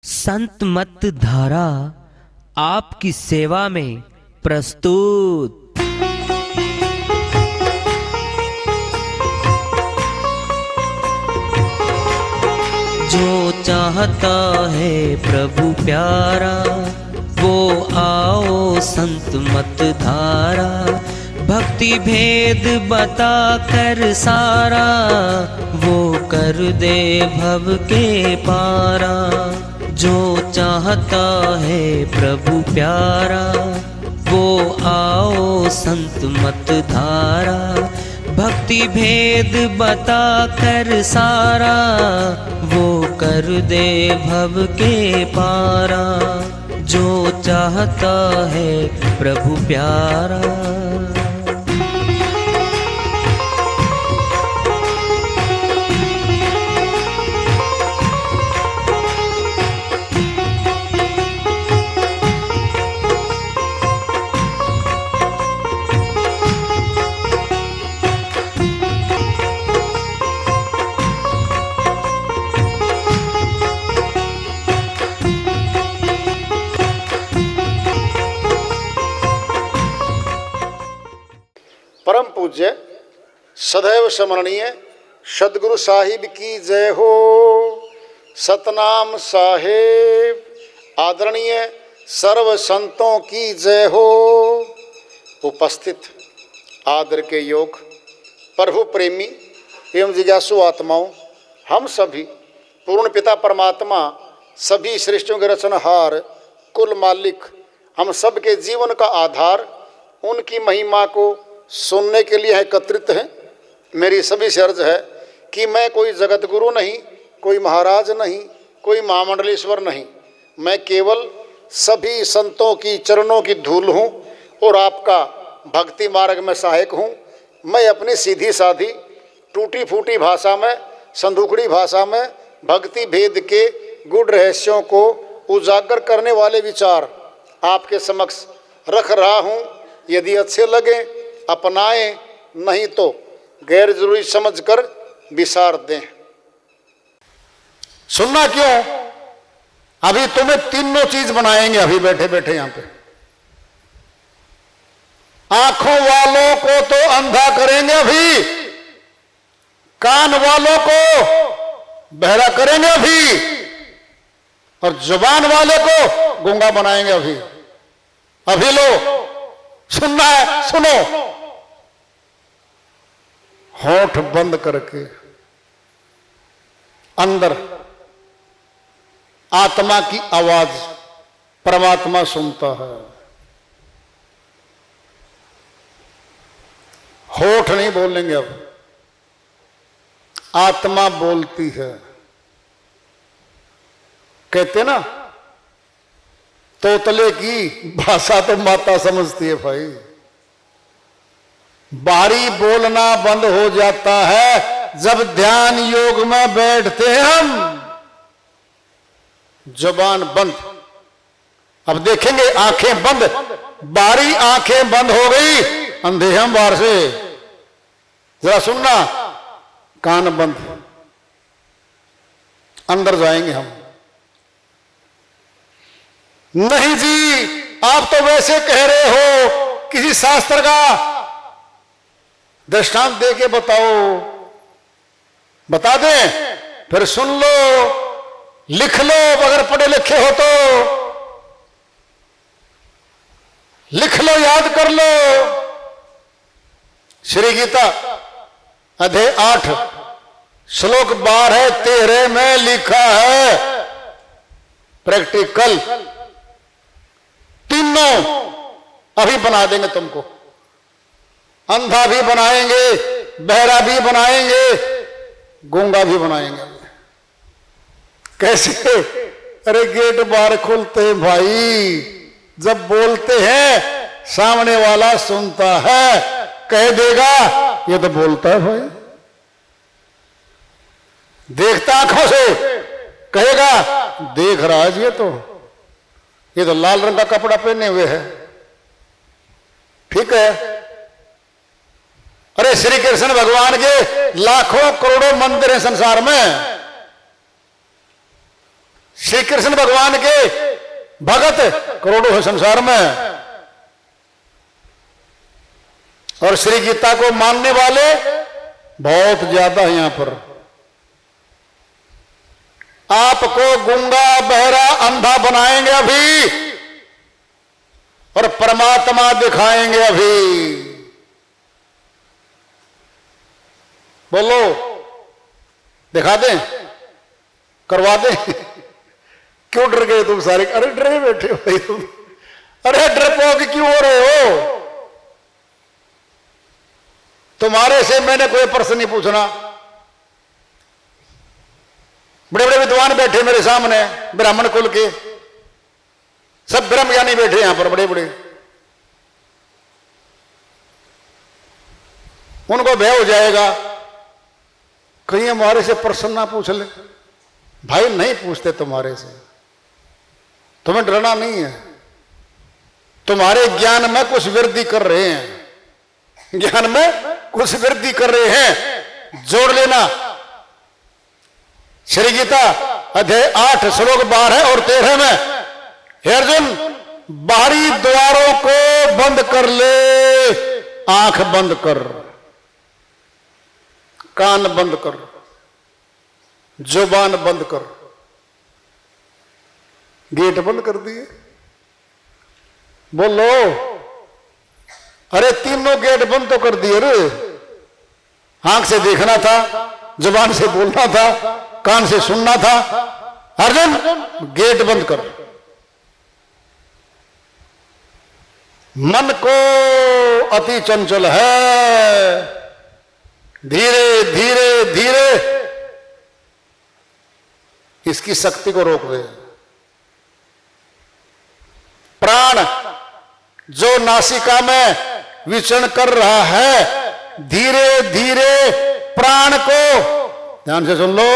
संत मत धारा आपकी सेवा में प्रस्तुत। जो चाहता है प्रभु प्यारा वो आओ संत मत धारा। भक्ति भेद बता कर सारा वो कर दे भव के पारा। जो चाहता है प्रभु प्यारा वो आओ संत मत धारा। भक्ति भेद बता कर सारा वो कर दे भव के पारा। जो चाहता है प्रभु प्यारा। परम पूज्य सदैव स्मरणीय सदगुरु साहिब की जय हो। सतनाम साहेब आदरणीय सर्व संतों की जय हो। उपस्थित आदर के योग प्रभु प्रेमी एवं जिज्ञासु आत्माओं, हम सभी पूर्ण पिता परमात्मा सभी सृष्टियों के रचनहार कुल मालिक हम सब के जीवन का आधार उनकी महिमा को सुनने के लिए एकत्रित हैं। मेरी सभी से अर्ज है कि मैं कोई जगत गुरु नहीं, कोई महाराज नहीं, कोई महामंडलेश्वर नहीं। मैं केवल सभी संतों की चरणों की धूल हूँ और आपका भक्ति मार्ग में सहायक हूँ। मैं अपनी सीधी साधी टूटी फूटी भाषा में, संदूकड़ी भाषा में भक्ति भेद के गुड़ रहस्यों को उजागर करने वाले विचार आपके समक्ष रख रहा हूँ। यदि अच्छे लगे अपनाएं, नहीं तो गैर जरूरी समझकर विसार दें। सुनना क्यों? अभी तुम्हें तीनों चीज बनाएंगे। अभी बैठे बैठे यहां पे आंखों वालों को तो अंधा करेंगे, अभी कान वालों को बहरा करेंगे अभी, और जुबान वाले को गूंगा बनाएंगे अभी। अभी लो, सुनना है, सुनो। होठ बंद करके अंदर आत्मा की आवाज परमात्मा सुनता है। होठ नहीं बोलेंगे, अब आत्मा बोलती है। कहते ना तोतले की भाषा तो माता समझती है भाई। बाहरी बोलना बंद हो जाता है जब ध्यान योग में बैठते हैं हम। जुबान बंद। अब देखेंगे आंखें बंद, बाहरी आंखें बंद हो गई, अंधे हम बाहर से। जरा सुनना, कान बंद, अंदर जाएंगे हम। नहीं जी, आप तो वैसे कह रहे हो, किसी शास्त्र का दृष्टांत दे के बताओ। बता दें, फिर सुन लो, लिख लो। अगर पढ़े लिखे हो तो लिख लो, याद कर लो। श्री गीता अध्याय 8 श्लोक 12-13 में लिखा है, प्रैक्टिकल तीनों अभी बना देंगे तुमको। अंधा भी बनाएंगे, बहरा भी बनाएंगे, गूंगा भी बनाएंगे। कैसे? अरे गेट बाहर खुलते हैं भाई, जब बोलते हैं सामने वाला सुनता है, कह देगा ये तो बोलता है भाई। देखता आंखों से, कहेगा देख रहा है ये तो लाल रंग का कपड़ा पहने हुए है, ठीक है। अरे श्री कृष्ण भगवान के लाखों करोड़ों मंदिर हैं संसार में, श्री कृष्ण भगवान के भगत करोड़ों है संसार में, और श्री गीता को मानने वाले बहुत ज्यादा है यहां पर। आपको गूंगा बहरा अंधा बनाएंगे अभी, और परमात्मा दिखाएंगे अभी। बोलो, दिखा दें, करवा दें? क्यों डर गए तुम सारे? अरे डरे बैठे हो भाई तुम, अरे डरपोक क्यों हो रहे हो? तुम्हारे से मैंने कोई प्रश्न नहीं पूछना। बड़े बड़े विद्वान बैठे मेरे सामने, ब्राह्मण कुल के, सब ब्रह्म ज्ञानी बैठे यहां पर बड़े बड़े। उनको भय हो जाएगा कहीं हमारे से प्रश्न ना पूछ ले। भाई नहीं पूछते तुम्हारे से, तुम्हें डरना नहीं है। तुम्हारे ज्ञान में कुछ वृद्धि कर रहे हैं, ज्ञान में कुछ वृद्धि कर रहे हैं, जोड़ लेना। श्री गीता अध्याय 8 श्लोक 12 और 13 में, हे अर्जुन बाहरी द्वारों को बंद कर ले, आंख बंद कर, कान बंद कर, जुबान बंद कर। गेट बंद कर दिए। बोलो, अरे तीनों गेट बंद तो कर दिए रे। आंख से देखना था, जुबान से बोलना था, कान से सुनना था। अर्जुन गेट बंद कर। मन को अति चंचल है, धीरे धीरे धीरे इसकी शक्ति को रोक दे। प्राण जो नासिका में विचरण कर रहा है, धीरे धीरे प्राण को, ध्यान से सुन लो,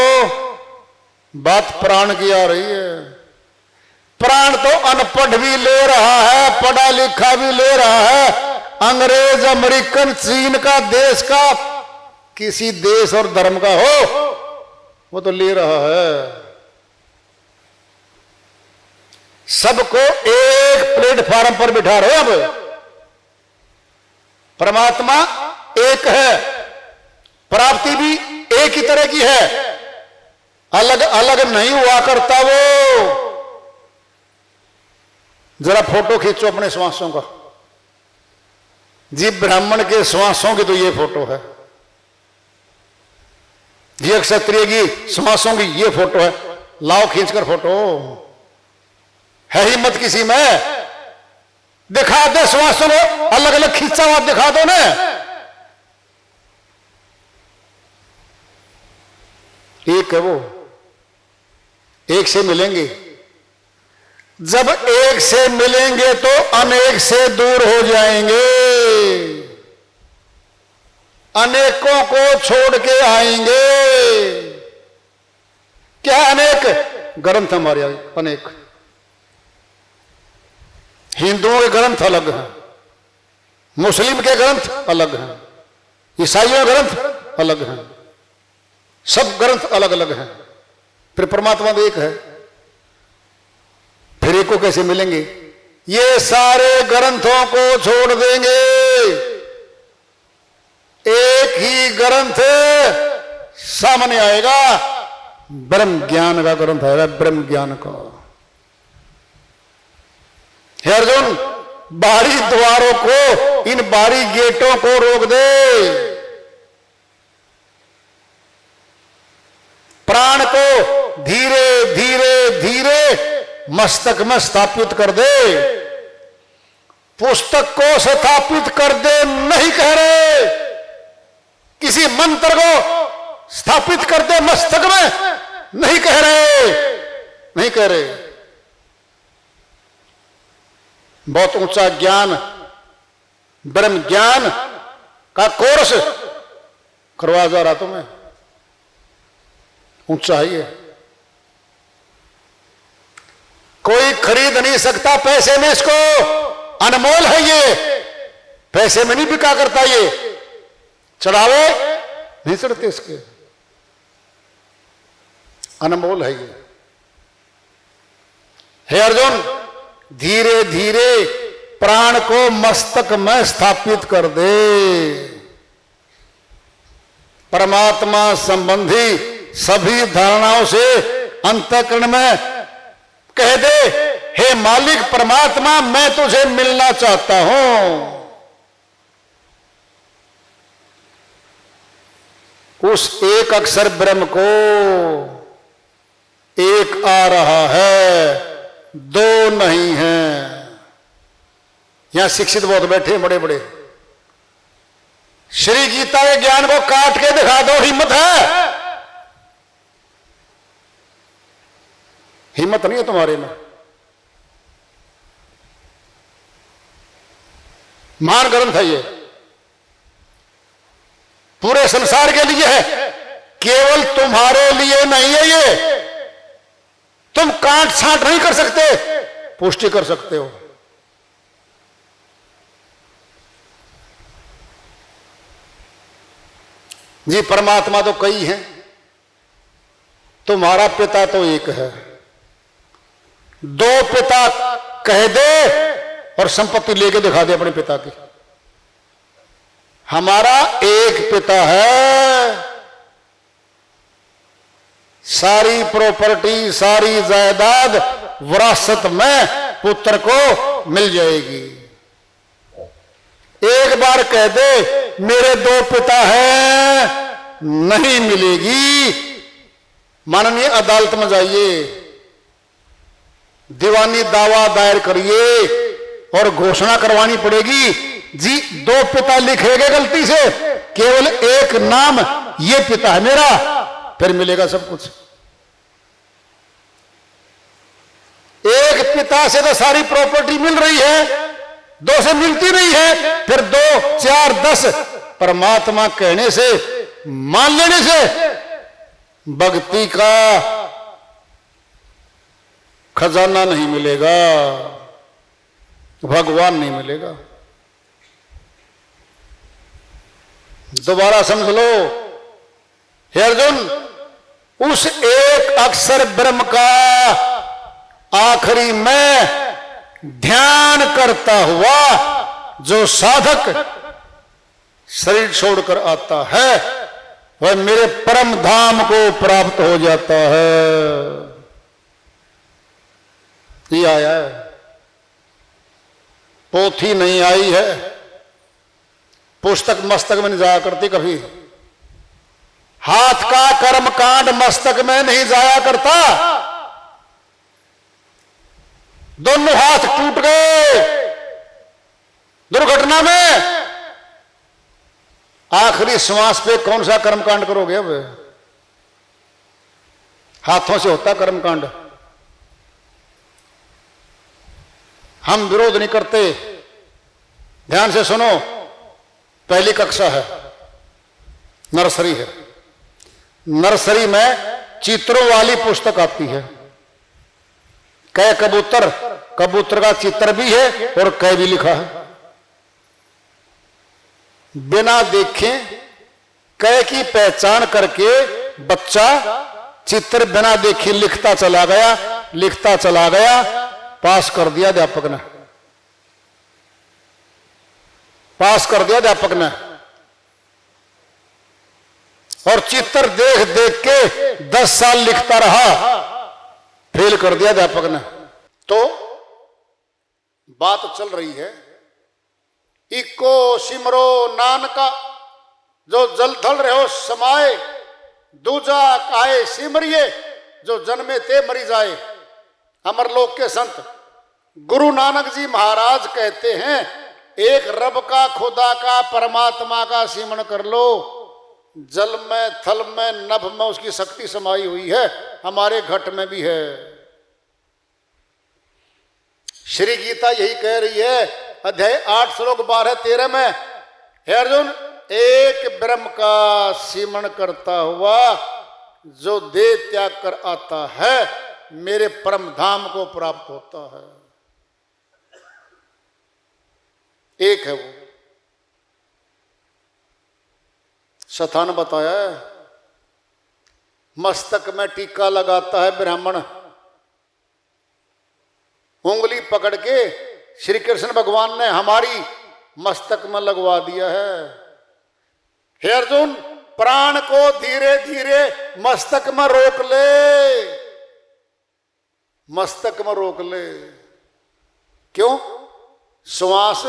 बात प्राण की आ रही है। प्राण तो अनपढ़ भी ले रहा है, पढ़ा लिखा भी ले रहा है, अंग्रेज, अमेरिकन, चीन का, देश का, किसी देश और धर्म का हो, वो तो ले रहा है। सबको एक प्लेटफॉर्म पर बिठा रहे। अब परमात्मा एक है, प्राप्ति भी एक ही तरह की है, अलग अलग नहीं हुआ करता वो। जरा फोटो खींचो अपने श्वासों का जी, ब्राह्मण के श्वासों की तो ये फोटो है जी, क्षत्रिय की श्वासों की ये फोटो है। लाओ खींचकर फोटो, है ही मत किसी में। दिखा दे श्वासों को अलग अलग खींचा हुआ, दिखा दो ना। एक है वो, एक से मिलेंगे। जब एक से मिलेंगे तो अनेक से दूर हो जाएंगे, अनेकों को छोड़ के आएंगे। क्या अनेक? ग्रंथ हमारे अनेक। हिंदुओं के ग्रंथ अलग हैं, मुस्लिम के ग्रंथ अलग हैं, ईसाइयों के ग्रंथ अलग हैं, सब ग्रंथ अलग अलग हैं। फिर परमात्मा तो एक है, फिर एक को कैसे मिलेंगे? ये सारे ग्रंथों को छोड़ देंगे, एक ही ग्रंथ सामने आएगा, ब्रह्म ज्ञान का ग्रंथ आएगा, ब्रह्म ज्ञान का। हे अर्जुन, बाहरी द्वारों को, इन बाहरी गेटों को रोक दे। प्राण को धीरे धीरे धीरे मस्तक में स्थापित कर दे। पुस्तक को स्थापित कर दे नहीं कह रहे, किसी मंत्र को स्थापित कर दे मस्तक में नहीं कह रहे, नहीं कह रहे। बहुत ऊंचा ज्ञान, ब्रह्म ज्ञान का कोर्स करवा जा रहा तुम्हें, ऊंचा है ये। कोई खरीद नहीं सकता पैसे में इसको, अनमोल है ये, पैसे में नहीं बिका करता ये। चढ़ावे नहीं चढ़ते इसके, अनमोल है ये। हे अर्जुन, धीरे धीरे प्राण को मस्तक में स्थापित कर दे। परमात्मा संबंधी सभी धारणाओं से अंतःकरण में कह दे, हे मालिक परमात्मा, मैं तुझे मिलना चाहता हूं। उस एक अक्षर ब्रह्म को एक आ रहा है, दो नहीं है। यहां शिक्षित बहुत बैठे बड़े बड़े, श्री गीता के ज्ञान को काट के दिखा दो, हिम्मत है? हिम्मत नहीं है तुम्हारे में। महान ग्रंथ है ये, पूरे संसार के लिए है, केवल तुम्हारे लिए नहीं है ये। तुम काट छांट नहीं कर सकते, पुष्टि कर सकते हो। जी परमात्मा तो कई हैं, तुम्हारा पिता तो एक है। दो पिता कह दे और संपत्ति लेके दिखा दे अपने पिता की। हमारा एक पिता है, सारी प्रॉपर्टी सारी जायदाद विरासत में पुत्र को मिल जाएगी। एक बार कह दे मेरे दो पिता हैं, नहीं मिलेगी। माननीय अदालत में जाइए, दीवानी दावा दायर करिए और घोषणा करवानी पड़ेगी, जी दो पिता लिखेंगे गलती से, केवल एक नाम, ये पिता है मेरा, फिर मिलेगा सब कुछ। एक पिता से तो सारी प्रॉपर्टी मिल रही है, दो से मिलती नहीं है, फिर 2, 4, 10 परमात्मा कहने से, मान लेने से भक्ति का खजाना नहीं मिलेगा, भगवान नहीं मिलेगा। दोबारा समझ लो, हे अर्जुन, उस एक अक्षर ब्रह्म का आखिरी में ध्यान करता हुआ जो साधक शरीर छोड़कर आता है, वह मेरे परम धाम को प्राप्त हो जाता है। ये आया है, पोथी नहीं आई है, पुस्तक मस्तक में नहीं जाया करती कभी। हाथ का कर्म कांड मस्तक में नहीं जाया करता। दोनों हाथ टूट गए दुर्घटना में, आखिरी श्वास पे कौन सा कर्मकांड करोगे? अब हाथों से होता कर्मकांड। हम विरोध नहीं करते, ध्यान से सुनो। पहली कक्षा है, नर्सरी है, नर्सरी में चित्रों वाली पुस्तक आती है। कै कबूतर, कबूतर का चित्र भी है और कै भी लिखा है। बिना देखे कै की पहचान करके बच्चा चित्र बिना देखे लिखता चला गया, लिखता चला गया, पास कर दिया अध्यापक ने, पास कर दिया अध्यापक ने। और चित्र देख देख के 10 साल लिखता रहा, फेल कर दिया अध्यापक ने। तो बात चल रही है, इको सिमरो नानका, जो जल थल रहो समाए, दूजा काहे सिमरिए, जो जन्मे ते मरी जाए। अमरलोक के संत गुरु नानक जी महाराज कहते हैं, एक रब का, खुदा का, परमात्मा का सिमरण कर लो। जल में, थल में, नभ में उसकी शक्ति समाई हुई है, हमारे घट में भी है। श्री गीता यही कह रही है, अध्याय 8 श्लोक 12-13 में, हे अर्जुन, एक ब्रह्म का सिमरण करता हुआ जो देह त्याग कर आता है, मेरे परम धाम को प्राप्त होता है। एक है वो। शतान बताया है, मस्तक में टीका लगाता है ब्राह्मण, उंगली पकड़ के श्री कृष्ण भगवान ने हमारी मस्तक में लगवा दिया है। हे अर्जुन, प्राण को धीरे धीरे मस्तक में रोक ले, मस्तक में रोक ले। क्यों? श्वास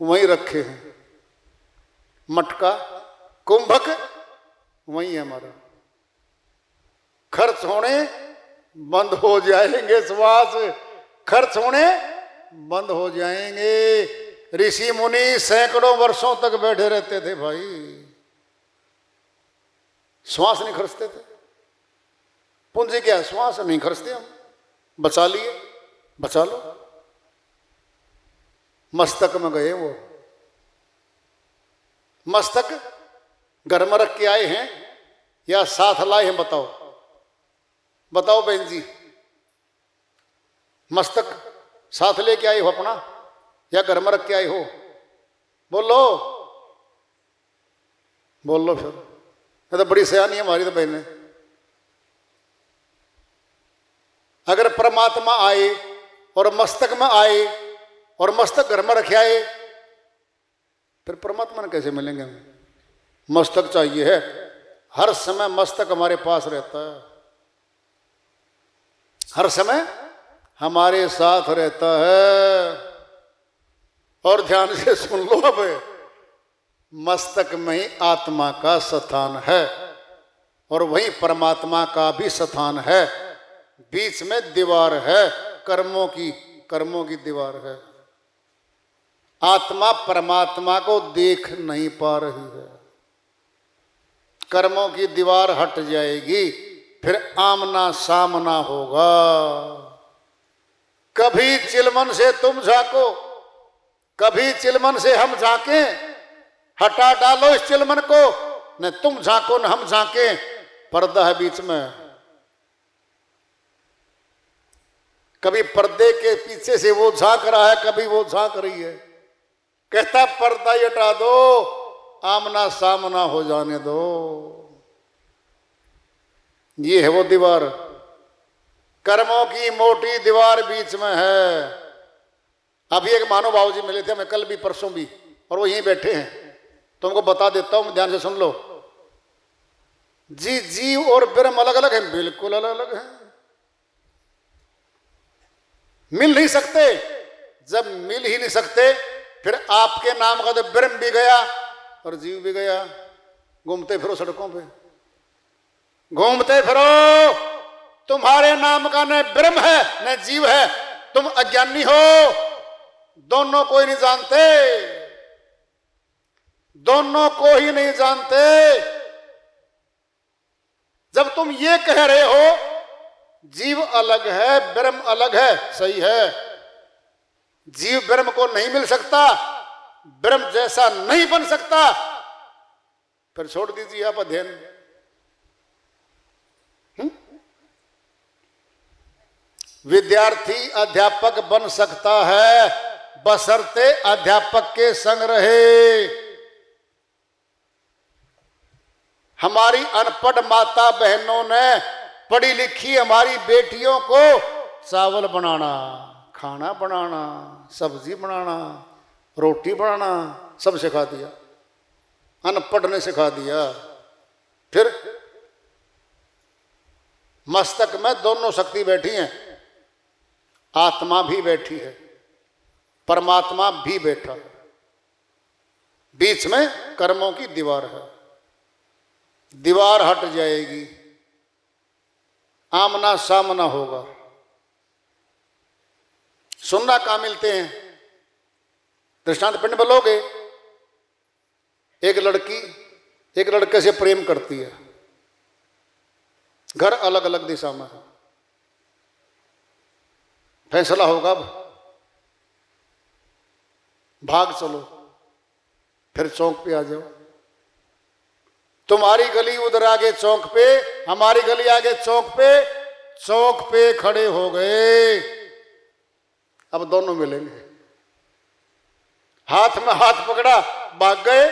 वहीं रखे हैं, मटका कुंभक वहीं है हमारा। खर्च होने बंद हो जाएंगे, श्वास खर्च होने बंद हो जाएंगे। ऋषि मुनि सैकड़ों वर्षों तक बैठे रहते थे भाई, श्वास नहीं खर्चते थे। पूंजी क्या है? श्वास नहीं खर्चते हम, बचा लिए, बचा लो। मस्तक में गए वो, मस्तक घर में रख के आए हैं या साथ लाए हैं? बताओ बताओ बहन जी, मस्तक साथ लेके आए हो अपना या घर में रख के आए हो? बोलो बोलो फिर। ये तो बड़ी सयानी है हमारी तो बहनें। अगर परमात्मा आए और मस्तक में आए और मस्तक घर में रखे आए, फिर परमात्मा ने कैसे मिलेंगे हम? मस्तक चाहिए है, हर समय मस्तक हमारे पास रहता है, हर समय हमारे साथ रहता है। और ध्यान से सुन लो, अब मस्तक में ही आत्मा का स्थान है और वहीं परमात्मा का भी स्थान है। बीच में दीवार है, कर्मों की दीवार है। आत्मा परमात्मा को देख नहीं पा रही है, कर्मों की दीवार हट जाएगी, फिर आमना सामना होगा। कभी चिलमन से तुम झांको, कभी चिलमन से हम झांकें। हटा डालो इस चिलमन को, न तुम झांको न हम झांके, पर्दा है बीच में। कभी पर्दे के पीछे से वो झांक रहा है, कभी वो झांक रही है। कहता पर्दा ही हटा दो, आमना सामना हो जाने दो। ये है वो दीवार, कर्मों की मोटी दीवार बीच में है। अभी एक महानुभाव जी मिले थे हमें, कल भी परसों भी, और वो यहीं बैठे हैं। तुमको बता देता हूं, ध्यान से सुन लो जी। जीव और ब्रह्म अलग अलग हैं, बिल्कुल अलग अलग हैं, मिल नहीं सकते। जब मिल ही नहीं सकते, फिर आपके नाम का तो ब्रह्म भी गया और जीव भी गया। घूमते फिरो सड़कों पे, घूमते फिरो, तुम्हारे नाम का न ब्रह्म है न जीव है, तुम अज्ञानी हो। दोनों को ही नहीं जानते, दोनों को ही नहीं जानते। जब तुम ये कह रहे हो जीव अलग है ब्रह्म अलग है, सही है, जीव ब्रह्म को नहीं मिल सकता, ब्रह्म जैसा नहीं बन सकता, फिर छोड़ दीजिए आप अध्ययन। विद्यार्थी अध्यापक बन सकता है, बशर्ते अध्यापक के संग रहे। हमारी अनपढ़ माता बहनों ने पढ़ी लिखी हमारी बेटियों को चावल बनाना, खाना बनाना, सब्जी बनाना, रोटी बनाना सब सिखा दिया, अनपढ़ ने सिखा दिया। फिर मस्तक में दोनों शक्ति बैठी हैं, आत्मा भी बैठी है, परमात्मा भी बैठा है। बीच में कर्मों की दीवार है, दीवार हट जाएगी, आमना सामना होगा। सुनना कहाँ मिलते हैं? दृष्टांत पिंड बोलोगे, एक लड़की एक लड़के से प्रेम करती है, घर अलग अलग दिशा में है, फैसला होगा अब भाग चलो, फिर चौक पे आ जाओ। तुम्हारी गली उधर आगे चौक पे, हमारी गली आगे चौक पे, चौक पे खड़े हो गए। अब दोनों मिलेंगे, हाथ में हाथ पकड़ा, भाग गए।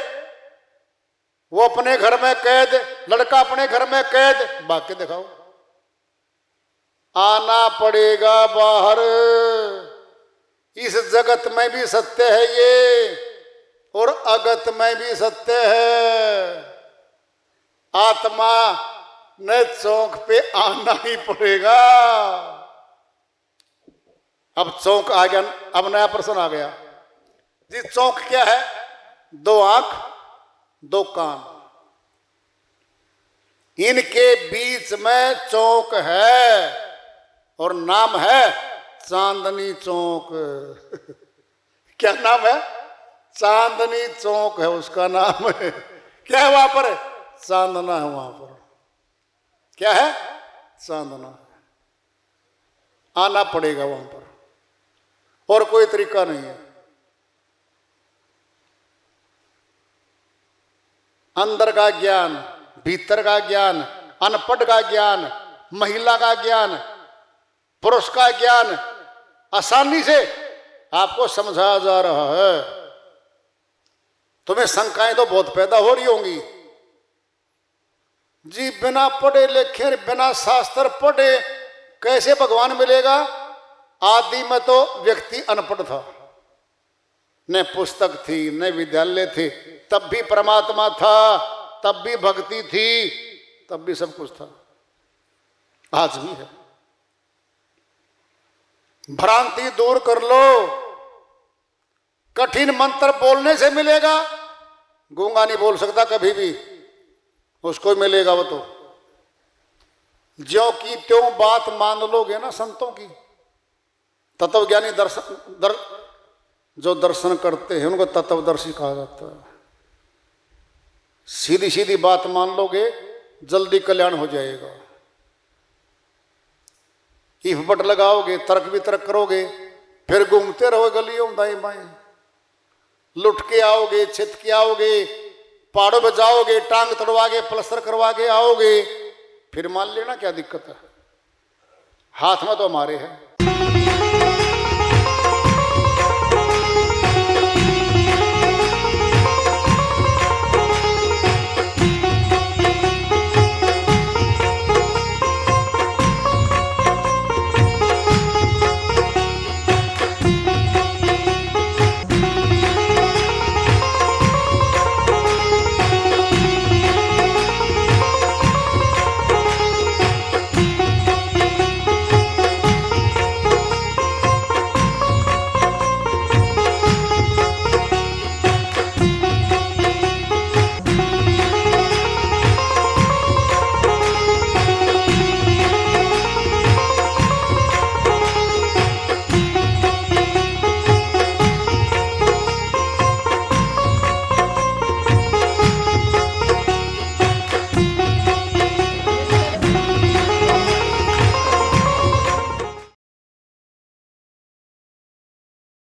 वो अपने घर में कैद, लड़का अपने घर में कैद, भाग के दिखाओ, आना पड़ेगा बाहर। इस जगत में भी सत्य है ये, और अगत में भी सत्य है। आत्मा ने चौक पे आना ही पड़ेगा। अब चौक आ गया, अब नया प्रश्न आ गया जी। चौक क्या है? दो आंख, दो कान, इनके बीच में चौक है और नाम है चांदनी चौक। क्या नाम है? चांदनी चौक है उसका नाम है। क्या है वहां पर? चांदना है वहां पर। क्या है? चांदना। आना पड़ेगा वहां पर, और कोई तरीका नहीं है। अंदर का ज्ञान, भीतर का ज्ञान, अनपढ़ का ज्ञान, महिला का ज्ञान, पुरुष का ज्ञान आसानी से आपको समझाया जा रहा है। तुम्हें शंकाएं तो बहुत पैदा हो रही होंगी जी, बिना पढ़े लिखे, बिना शास्त्र पढ़े कैसे भगवान मिलेगा? आदि में तो व्यक्ति अनपढ़ था, न पुस्तक थी, न विद्यालय थे, तब भी परमात्मा था, तब भी भक्ति थी, तब भी सब कुछ था, आज भी है। भ्रांति दूर कर लो। कठिन मंत्र बोलने से मिलेगा? गूंगा नहीं बोल सकता कभी भी, उसको मिलेगा वो तो। ज्यों की त्यों बात मान लोगे ना संतों की। तत्वज्ञानी जो दर्शन करते हैं उनको तत्वदर्शी कहा जाता है। सीधी सीधी बात मान लोगे, जल्दी कल्याण हो जाएगा। इफबट लगाओगे, तर्क वितर्क करोगे, फिर घूमते रहो गलियों दाएं बाएं, लुट के आओगे, छित के आओगे, पहाड़ों पे जाओगे, टांग तोड़वा के प्लस्तर करवा के आओगे, फिर मान लेना क्या दिक्कत है? हाथ में तो हमारे है।